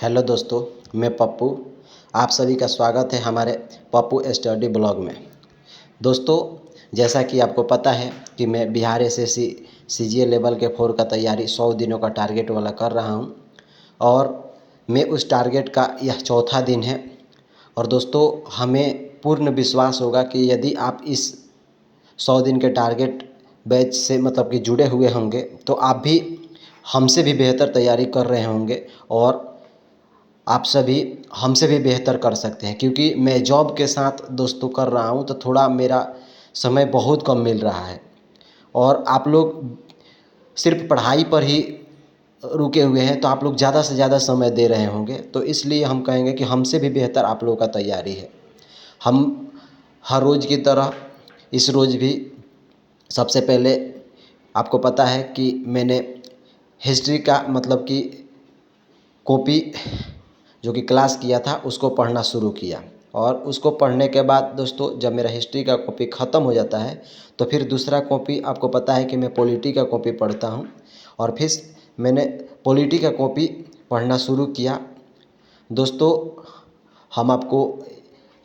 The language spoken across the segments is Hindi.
हेलो दोस्तों, मैं पप्पू। आप सभी का स्वागत है हमारे पप्पू स्टडी ब्लॉग में। दोस्तों, जैसा कि आपको पता है कि मैं बिहार एसएससी सीजीएल लेवल के 4 का तैयारी 100 दिनों का टारगेट वाला कर रहा हूं और मैं उस टारगेट का यह चौथा दिन है। और दोस्तों, हमें पूर्ण विश्वास होगा कि यदि आप इस 100 दिन के टारगेट बैच से मतलब कि जुड़े हुए होंगे तो आप भी हमसे भी बेहतर तैयारी कर रहे होंगे और आप सभी हमसे भी बेहतर कर सकते हैं। क्योंकि मैं जॉब के साथ दोस्तों कर रहा हूं तो थोड़ा मेरा समय बहुत कम मिल रहा है और आप लोग सिर्फ पढ़ाई पर ही रुके हुए हैं, तो आप लोग ज़्यादा से ज़्यादा समय दे रहे होंगे। तो इसलिए हम कहेंगे कि हमसे भी बेहतर आप लोगों का तैयारी है। हम हर रोज़ की तरह इस रोज़ भी सबसे पहले आपको पता है कि मैंने हिस्ट्री का मतलब कि कॉपी जो कि क्लास किया था उसको पढ़ना शुरू किया। और उसको पढ़ने के बाद दोस्तों, जब मेरा हिस्ट्री का कॉपी ख़त्म हो जाता है तो फिर दूसरा कॉपी आपको पता है कि मैं पॉलिटी का कॉपी पढ़ता हूँ। और फिर मैंने पॉलिटी का कॉपी पढ़ना शुरू किया। दोस्तों, हम आपको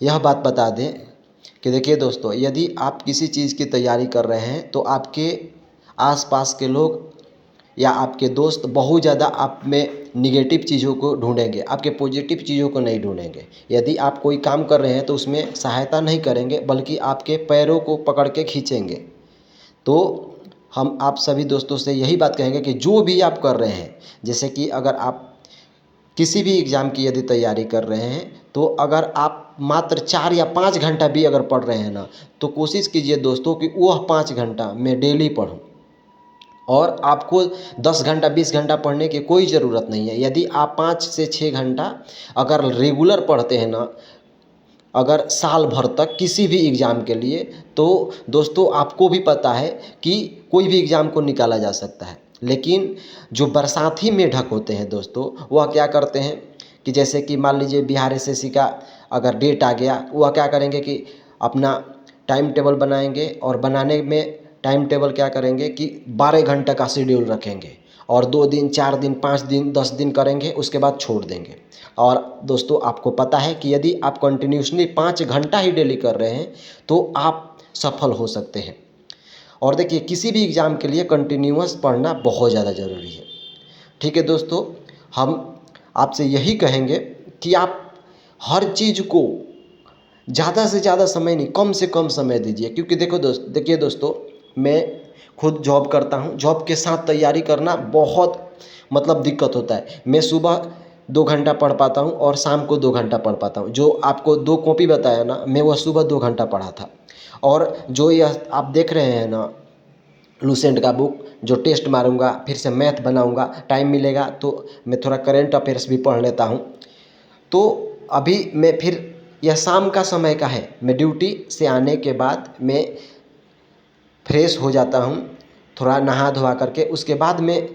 यह बात बता दें कि देखिए दोस्तों, यदि आप किसी चीज़ की तैयारी कर रहे हैं तो आपके आसपास के लोग या आपके दोस्त बहुत ज़्यादा आप में निगेटिव चीज़ों को ढूंढेंगे, आपके पॉजिटिव चीज़ों को नहीं ढूंढेंगे। यदि आप कोई काम कर रहे हैं तो उसमें सहायता नहीं करेंगे, बल्कि आपके पैरों को पकड़ के खींचेंगे। तो हम आप सभी दोस्तों से यही बात कहेंगे कि जो भी आप कर रहे हैं, जैसे कि अगर आप किसी भी एग्ज़ाम की यदि तैयारी कर रहे हैं तो अगर आप मात्र 4 या 5 घंटा भी अगर पढ़ रहे हैं ना, तो कोशिश कीजिए दोस्तों कि वह 5 घंटा मैं डेली पढूं। और आपको 10 घंटा 20 घंटा पढ़ने की कोई ज़रूरत नहीं है। यदि आप 5 से 6 घंटा अगर रेगुलर पढ़ते हैं ना, अगर साल भर तक किसी भी एग्ज़ाम के लिए, तो दोस्तों आपको भी पता है कि कोई भी एग्ज़ाम को निकाला जा सकता है। लेकिन जो बरसाती मेढक होते हैं दोस्तों, वह क्या करते हैं कि जैसे कि मान लीजिए बिहार एसएससी का अगर डेट आ गया, वह क्या करेंगे कि अपना टाइम टेबल बनाएंगे और बनाने में टाइम टेबल क्या करेंगे कि 12 घंटे का शेड्यूल रखेंगे और 2 दिन 4 दिन 5 दिन 10 दिन करेंगे, उसके बाद छोड़ देंगे। और दोस्तों, आपको पता है कि यदि आप कंटिन्यूसली 5 घंटा ही डेली कर रहे हैं तो आप सफल हो सकते हैं। और देखिए, किसी भी एग्ज़ाम के लिए कंटिन्यूअस पढ़ना बहुत ज़्यादा ज़रूरी है। ठीक है दोस्तों, हम आपसे यही कहेंगे कि आप हर चीज़ को ज़्यादा से ज़्यादा समय नहीं, कम से कम समय दीजिए। क्योंकि देखिए दोस्तों, मैं खुद जॉब करता हूँ। जॉब के साथ तैयारी करना बहुत मतलब दिक्कत होता है। मैं सुबह 2 घंटा पढ़ पाता हूँ और शाम को 2 घंटा पढ़ पाता हूँ। जो आपको 2 कॉपी बताया ना, मैं वह सुबह 2 घंटा पढ़ा था। और जो यह आप देख रहे हैं ना, लूसेंट का बुक, जो टेस्ट मारूंगा, फिर से मैथ बनाऊंगा, टाइम मिलेगा तो मैं थोड़ा करेंट अफेयर्स भी पढ़ लेता हूँ। तो अभी मैं फिर यह शाम का समय का है, मैं ड्यूटी से आने के बाद मैं फ्रेश हो जाता हूँ, थोड़ा नहा धोवा करके। उसके बाद मैं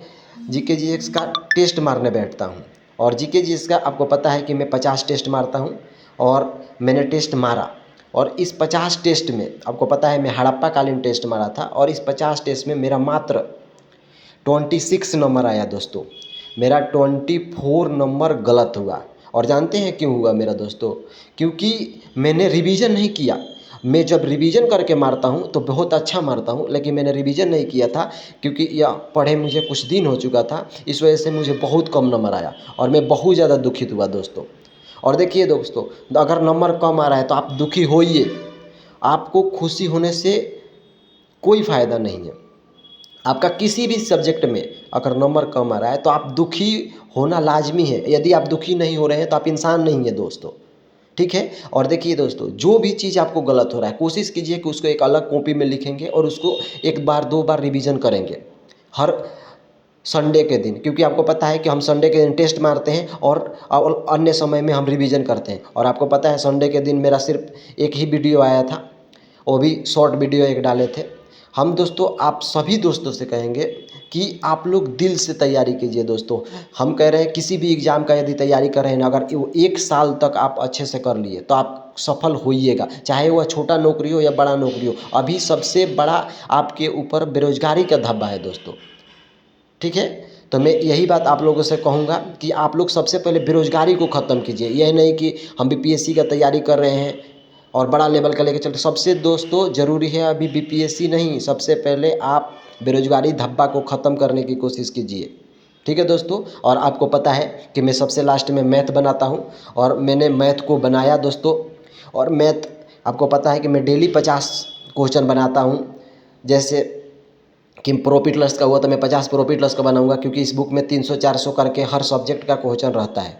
जीके जीएस का टेस्ट मारने बैठता हूँ। और जीके जीएस का आपको पता है कि मैं 50 टेस्ट मारता हूँ और मैंने टेस्ट मारा। और इस 50 टेस्ट में आपको पता है मैं हड़प्पा कालीन टेस्ट मारा था और इस 50 टेस्ट में मेरा मात्र 26 नंबर आया दोस्तों। मेरा 24 नंबर गलत हुआ। और जानते हैं क्यों हुआ मेरा दोस्तों? क्योंकि मैंने रिवीजन नहीं किया। मैं जब रिवीजन करके मारता हूँ तो बहुत अच्छा मारता हूँ, लेकिन मैंने रिवीजन नहीं किया था क्योंकि यह पढ़े मुझे कुछ दिन हो चुका था। इस वजह से मुझे बहुत कम नंबर आया और मैं बहुत ज़्यादा दुखित हुआ दोस्तों। और देखिए दोस्तों, अगर नंबर कम आ रहा है तो आप दुखी होइए, आपको खुशी होने से कोई फ़ायदा नहीं है। आपका किसी भी सब्जेक्ट में अगर नंबर कम आ रहा है तो आप दुखी होना लाजमी है। यदि आप दुखी नहीं हो रहे हैं तो आप इंसान नहीं है दोस्तों। ठीक है? और देखिए दोस्तों, जो भी चीज़ आपको गलत हो रहा है, कोशिश कीजिए कि उसको एक अलग कॉपी में लिखेंगे और उसको 1 बार 2 बार रिवीजन करेंगे हर संडे के दिन। क्योंकि आपको पता है कि हम संडे के दिन टेस्ट मारते हैं और अन्य समय में हम रिवीजन करते हैं। और आपको पता है संडे के दिन मेरा सिर्फ एक ही वीडियो आया था, वो भी शॉर्ट वीडियो एक डाले थे। हम दोस्तों आप सभी दोस्तों से कहेंगे कि आप लोग दिल से तैयारी कीजिए दोस्तों। हम कह रहे हैं किसी भी एग्ज़ाम का यदि तैयारी कर रहे हैं ना, अगर वो 1 साल तक आप अच्छे से कर लिए तो आप सफल होइएगा, चाहे वह छोटा नौकरी हो या बड़ा नौकरी हो। अभी सबसे बड़ा आपके ऊपर बेरोजगारी का धब्बा है दोस्तों। ठीक है? तो मैं यही बात आप लोगों से कहूँगा कि आप लोग सबसे पहले बेरोज़गारी को ख़त्म कीजिए। यह नहीं कि हम बीपीएससी का तैयारी कर रहे हैं और बड़ा लेवल का लेके चलते। सबसे दोस्तों ज़रूरी है अभी बीपीएससी नहीं, सबसे पहले आप बेरोज़गारी धब्बा को ख़त्म करने की कोशिश कीजिए। ठीक है दोस्तों। और आपको पता है कि मैं सबसे लास्ट में मैथ बनाता हूँ और मैंने मैथ को बनाया दोस्तों। और मैथ आपको पता है कि मैं डेली 50 क्वेश्चन बनाता हूँ। जैसे कि प्रॉफिट लॉस का हुआ तो मैं 50 प्रॉफिट लॉस का बनाऊंगा, क्योंकि इस बुक में 300-400 करके हर सब्जेक्ट का क्वेश्चन रहता है।